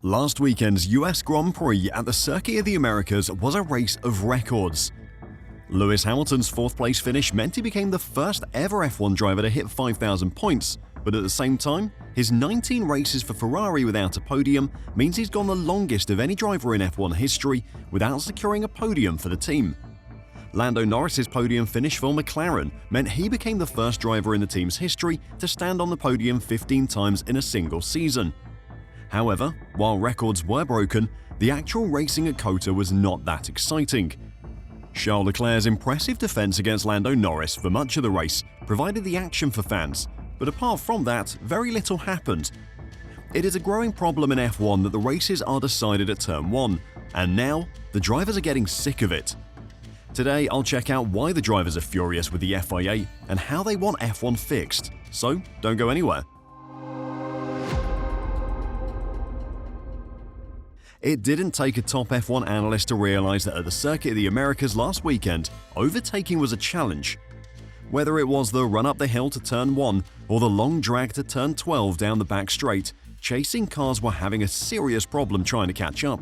Last weekend's US Grand Prix at the Circuit of the Americas was a race of records. Lewis Hamilton's fourth-place finish meant he became the first ever F1 driver to hit 5,000 points, but at the same time, his 19 races for Ferrari without a podium means he's gone the longest of any driver in F1 history without securing a podium for the team. Lando Norris's podium finish for McLaren meant he became the first driver in the team's history to stand on the podium 15 times in a single season. However, while records were broken, the actual racing at COTA was not that exciting. Charles Leclerc's impressive defense against Lando Norris for much of the race provided the action for fans, but apart from that, very little happened. It is a growing problem in F1 that the races are decided at Turn 1, and now the drivers are getting sick of it. Today, I'll check out why the drivers are furious with the FIA and how they want F1 fixed, so don't go anywhere. It didn't take a top F1 analyst to realize that at the Circuit of the Americas last weekend, overtaking was a challenge. Whether it was the run up the hill to Turn 1 or the long drag to Turn 12 down the back straight, chasing cars were having a serious problem trying to catch up.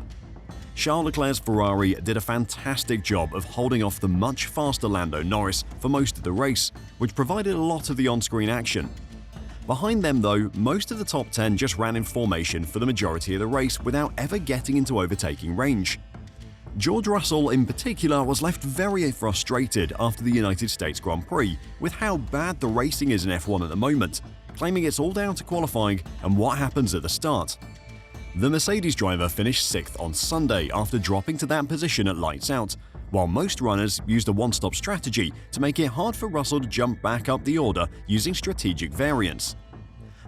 Charles Leclerc's Ferrari did a fantastic job of holding off the much faster Lando Norris for most of the race, which provided a lot of the on-screen action. Behind them though, most of the top 10 just ran in formation for the majority of the race without ever getting into overtaking range. George Russell in particular was left very frustrated after the United States Grand Prix with how bad the racing is in F1 at the moment, claiming it's all down to qualifying and what happens at the start. The Mercedes driver finished 6th on Sunday after dropping to that position at lights out, while most runners used a one-stop strategy to make it hard for Russell to jump back up the order using strategic variance.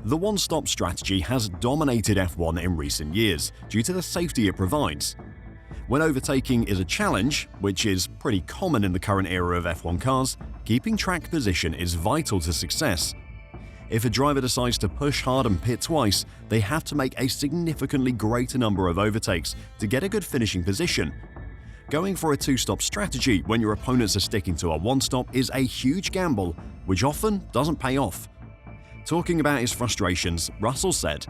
The one-stop strategy has dominated F1 in recent years due to the safety it provides. When overtaking is a challenge, which is pretty common in the current era of F1 cars, keeping track position is vital to success. If a driver decides to push hard and pit twice, they have to make a significantly greater number of overtakes to get a good finishing position. Going for a two-stop strategy when your opponents are sticking to a one-stop is a huge gamble, which often doesn't pay off. Talking about his frustrations, Russell said,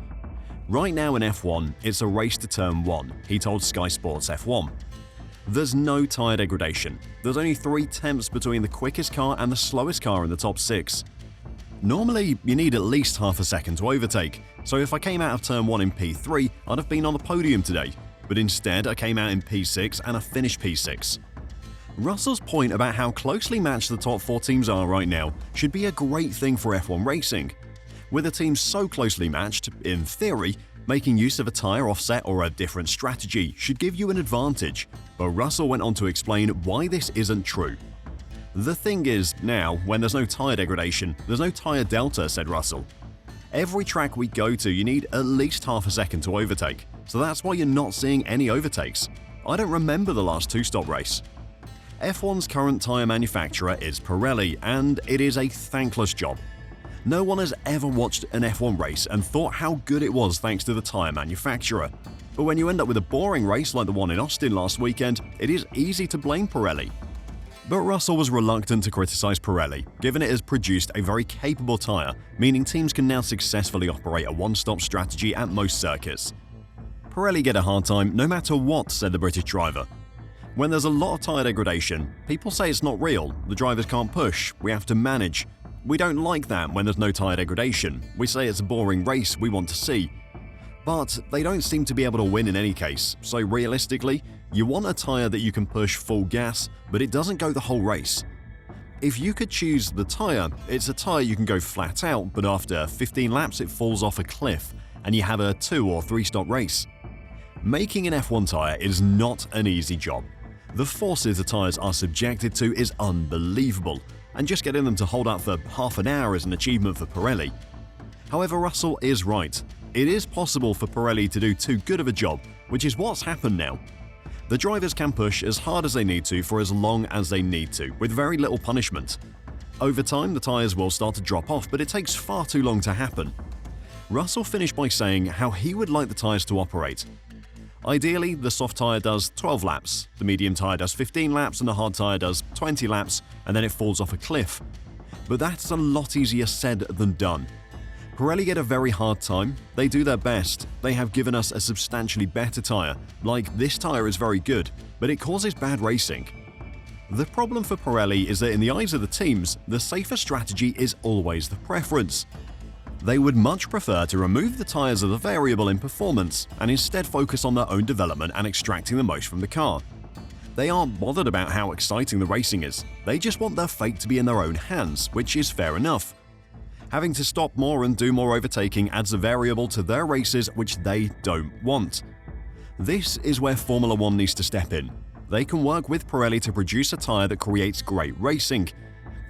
"Right now in F1, it's a race to Turn 1, he told Sky Sports F1. There's no tyre degradation. There's only 3 tenths between the quickest car and the slowest car in the top 6. Normally, you need at least half a second to overtake, so if I came out of Turn 1 in P3, I'd have been on the podium today, but instead I came out in P6 and I finished P6. Russell's point about how closely matched the top 4 teams are right now should be a great thing for F1 racing. With a team so closely matched, in theory, making use of a tyre offset or a different strategy should give you an advantage, but Russell went on to explain why this isn't true. The thing is, now, when there's no tyre degradation, there's no tyre delta, said Russell. Every track we go to, you need at least half a second to overtake, so that's why you're not seeing any overtakes. I don't remember the last two-stop race. F1's current tyre manufacturer is Pirelli, and it is a thankless job. No one has ever watched an F1 race and thought how good it was thanks to the tyre manufacturer. But when you end up with a boring race like the one in Austin last weekend, it is easy to blame Pirelli. But Russell was reluctant to criticize Pirelli, given it has produced a very capable tyre, meaning teams can now successfully operate a one-stop strategy at most circuits. Pirelli get a hard time no matter what, said the British driver. When there's a lot of tyre degradation, people say it's not real, the drivers can't push, we have to manage. We don't like that when there's no tyre degradation, we say it's a boring race we want to see. But they don't seem to be able to win in any case, so realistically, you want a tyre that you can push full gas, but it doesn't go the whole race. If you could choose the tyre, it's a tyre you can go flat out, but after 15 laps it falls off a cliff, and you have a 2 or 3 stop race. Making an F1 tyre is not an easy job. The forces the tyres are subjected to is unbelievable, and just getting them to hold up for half an hour is an achievement for Pirelli. However, Russell is right. It is possible for Pirelli to do too good of a job, which is what's happened now. The drivers can push as hard as they need to for as long as they need to, with very little punishment. Over time, the tyres will start to drop off, but it takes far too long to happen. Russell finished by saying how he would like the tyres to operate. Ideally, the soft tyre does 12 laps, the medium tyre does 15 laps, and the hard tyre does 20 laps, and then it falls off a cliff. But that's a lot easier said than done. Pirelli get a very hard time. They do their best. They have given us a substantially better tyre. Like, this tyre is very good, but it causes bad racing. The problem for Pirelli is that in the eyes of the teams, the safer strategy is always the preference. They would much prefer to remove the tyres as a variable in performance and instead focus on their own development and extracting the most from the car. They aren't bothered about how exciting the racing is. They just want their fate to be in their own hands, which is fair enough. Having to stop more and do more overtaking adds a variable to their races which they don't want. This is where Formula 1 needs to step in. They can work with Pirelli to produce a tyre that creates great racing.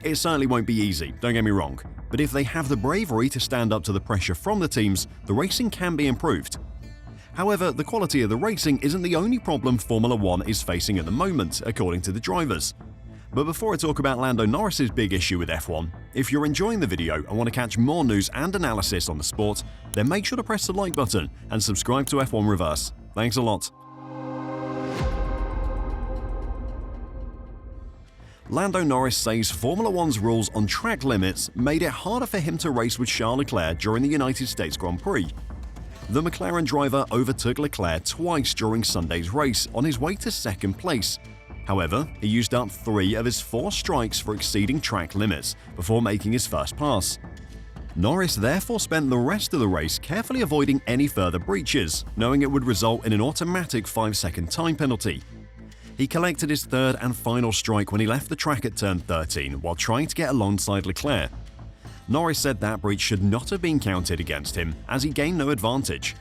It certainly won't be easy, don't get me wrong, but if they have the bravery to stand up to the pressure from the teams, the racing can be improved. However, the quality of the racing isn't the only problem Formula 1 is facing at the moment, according to the drivers. But before I talk about Lando Norris's big issue with F1, if you're enjoying the video and want to catch more news and analysis on the sport, then make sure to press the like button and subscribe to F1 Reverse. Thanks a lot. Lando Norris says Formula 1's rules on track limits made it harder for him to race with Charles Leclerc during the United States Grand Prix. The McLaren driver overtook Leclerc twice during Sunday's race on his way to second place. However, he used up 3 of his 4 strikes for exceeding track limits before making his first pass. Norris therefore spent the rest of the race carefully avoiding any further breaches, knowing it would result in an automatic 5-second time penalty. He collected his 3rd and final strike when he left the track at turn 13 while trying to get alongside Leclerc. Norris said that breach should not have been counted against him as he gained no advantage.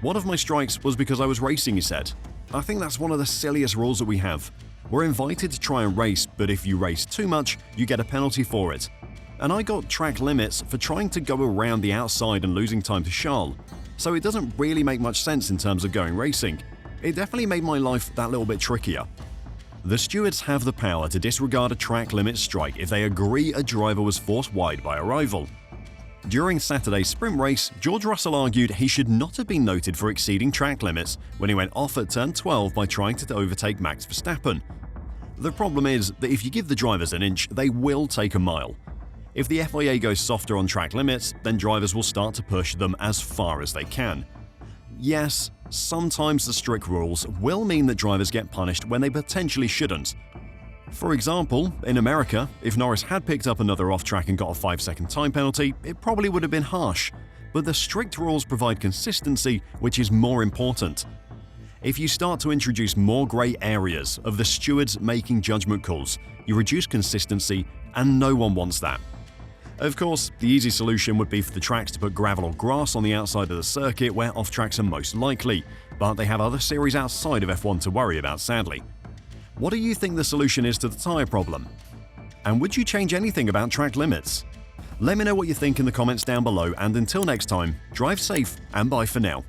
"One of my strikes was because I was racing," he said. "I think that's one of the silliest rules that we have. We're invited to try and race, but if you race too much, you get a penalty for it. And I got track limits for trying to go around the outside and losing time to Charles. So it doesn't really make much sense in terms of going racing. It definitely made my life that little bit trickier." The stewards have the power to disregard a track limit strike if they agree a driver was forced wide by a rival. During Saturday's sprint race, George Russell argued he should not have been noted for exceeding track limits when he went off at turn 12 by trying to overtake Max Verstappen. The problem is that if you give the drivers an inch, they will take a mile. If the FIA goes softer on track limits, then drivers will start to push them as far as they can. Yes, sometimes the strict rules will mean that drivers get punished when they potentially shouldn't. For example, in America, if Norris had picked up another off-track and got a 5-second time penalty, it probably would have been harsh. But the strict rules provide consistency, which is more important. If you start to introduce more grey areas of the stewards making judgment calls, you reduce consistency, and no one wants that. Of course, the easy solution would be for the tracks to put gravel or grass on the outside of the circuit where off-tracks are most likely, but they have other series outside of F1 to worry about, sadly. What do you think the solution is to the tyre problem? And would you change anything about track limits? Let me know what you think in the comments down below, and until next time, drive safe and bye for now.